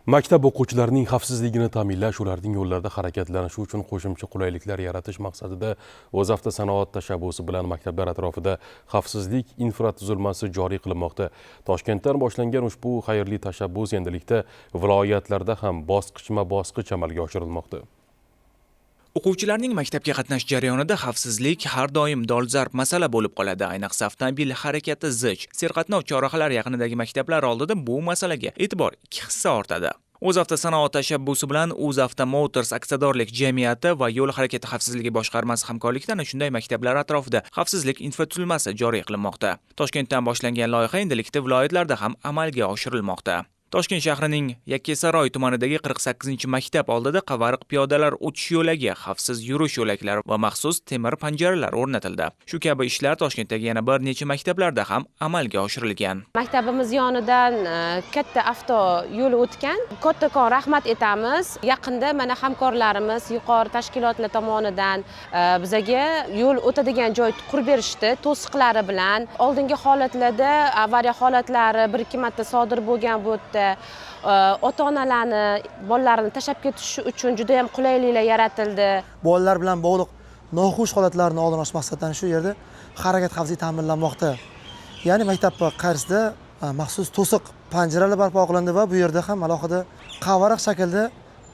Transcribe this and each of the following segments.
Maktab o'quvchilarining xavfsizligini ta'minlash, ularning yo'llarda harakatlanishi uchun qo'shimcha qulayliklar yaratish maqsadida O'zavto sanoat tashabbusi bilan maktablar atrofida xavfsizlik infratuzilmasi joriy qilinmoqda. Toshkentdan boshlangan ushbu xayrli tashabbus endilikda viloyatlarda ham bosqichma-bosqich amalga oshirilmoqda. O'quvchilarning maktabga qatnash jarayonida xavfsizlik har doim dolzarb masala bo'lib qoladi. Ayniqsa avtomobil harakati zich, serqatnov chorrahalar yaqinidagi maktablar oldida bu masalaga e'tibor 2 hissa ortadi. O'zavto sanoat tashabbusi bilan O'zavto Motors aksiyadorlik jamiyati va yo'l harakati xavfsizligi boshqarmasi hamkorlikda shunday maktablar atrofida xavfsizlik infratuzilmasi joriy qilinmoqda. Toshkentdan boshlangan loyiha endilikda viloyatlarda ham amalga oshirilmoqda. Toshkent shahrining Yakkasaroy tumanidagi 48-maktab oldida qavariq piyodalar o'tish yo'lagi, xavfsiz yurish yo'laklari va maxsus temir panjaralar o'rnatildi. Shu kabi ishlar Toshkentdagi yana bir necha maktablarda ham amalga oshirilgan. Maktabimiz yonidan katta avto yo'li o'tgan. Kattakon rahmat etamiz. Yaqinda mana hamkorlarimiz yuqori tashkilotlar tomonidan bizga yo'l o'tadigan joy qurib berishdi, to'siqlari bilan. Oldingi holatlarda avariya holatlari 1-2 marta sodir bo'lgan bu yerda ota-onalarni bolalarini tashlab ketish uchun juda ham qulayliklar yaratildi. Bolalar bilan bog'liq noxush holatlarni oldini olish maqsadidan shu yerda harakat xavfsizligi ta'minlanmoqda. Ya'ni maktab qarshisida maxsus to'siq panjaralar barpo qilindi va bu yerda ham alohida qavariq shaklda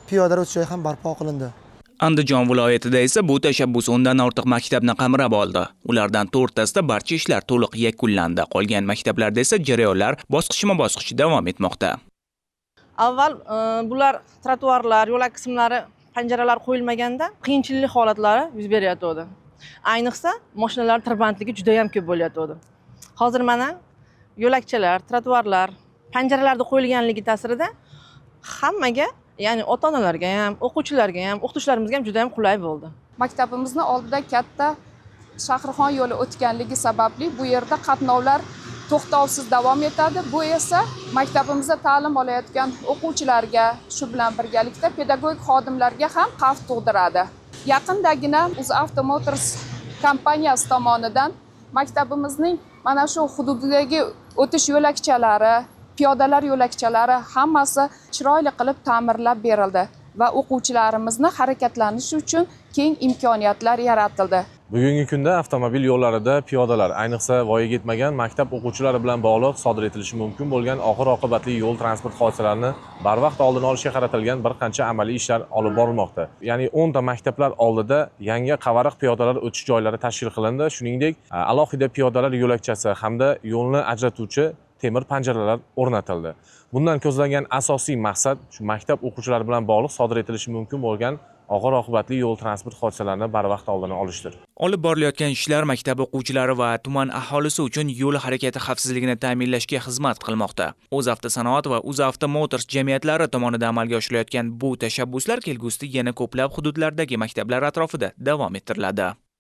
piyodalar o'tish joyi ham barpo qilindi. Andijon viloyatida esa bu tashabbus 10 dan ortiq maktabni qamrab oldi. Ulardan 4tasida barcha ishlar to'liq yakunlandi. Qolgan maktablarda esa jarayonlar bosqichma-bosqich davom etmoqda. Avval bular trotuarlar, yo'lak qismlari, panjaralar qo'yilmaganda qiyinchilik holatlari yuz berayotdi. Ayniqsa, mashinalar tirbandligi juda ham ko'p bo'layotdi. Hozir mana yo'lakchalar, trotuarlar, panjaralarda qo'yilganligi ta'sirida hammaga, ya'ni ota-onalarga ham, o'quvchilarga ham, o'qituvchilarimizga ham juda ham qulay bo'ldi. Maktabimizni oldida katta Shahrixon yo'li o'tganligi sababli bu yerda qatnovlar to'xtovsiz davom etadi. Bu esa maktabimizda ta'lim olayotgan o'quvchilarga, shu bilan birgalikda pedagogik xodimlarga ham xavf tug'diradi. Yaqindagina O'zavto Motors kompaniyasi tomonidan maktabimizning mana shu hududidagi o'tish yo'lakchalari, piyodalar yo'lakchalari hammasi chiroyli qilib ta'mirlab berildi va o'quvchilarimizni harakatlanishi uchun keng imkoniyatlar yaratildi. Bugungi kunda avtomobil yo'llarida piyodalar, ayniqsa voyaga yetmagan maktab o'quvchilari bilan bog'liq sodir etilishi mumkin bo'lgan og'ir oqibatli yo'l transport hodisalarini barvaqt oldini olishga qaratilgan bir qancha amaliy ishlar olib borilmoqda. Ya'ni 10 ta maktablar oldida yangi qavariq piyodalar o'tish joylari tashkil qilindi. Shuningdek, alohida piyodalar yo'lakchasi hamda yo'lni ajratuvchi temir panjaralar o'rnatildi. Bundan ko'zlangan asosiy maqsad shu maktab o'quvchilari bilan bog'liq sodir etilishi mumkin bo'lgan og'ir oqibatli yo'l transport hodisalarini barvaqt oldini olishdir. Olib borilayotgan ishlar maktab o'quvchilari va tuman aholisi uchun yo'l harakati xavfsizligini ta'minlashga xizmat qilmoqda. O'zavto sanoat va O'zavto Motors jamiyatlari tomonidan amalga oshirilayotgan bu tashabbuslar kelgusida yana ko'plab hududlardagi maktablar atrofida davom ettiriladi.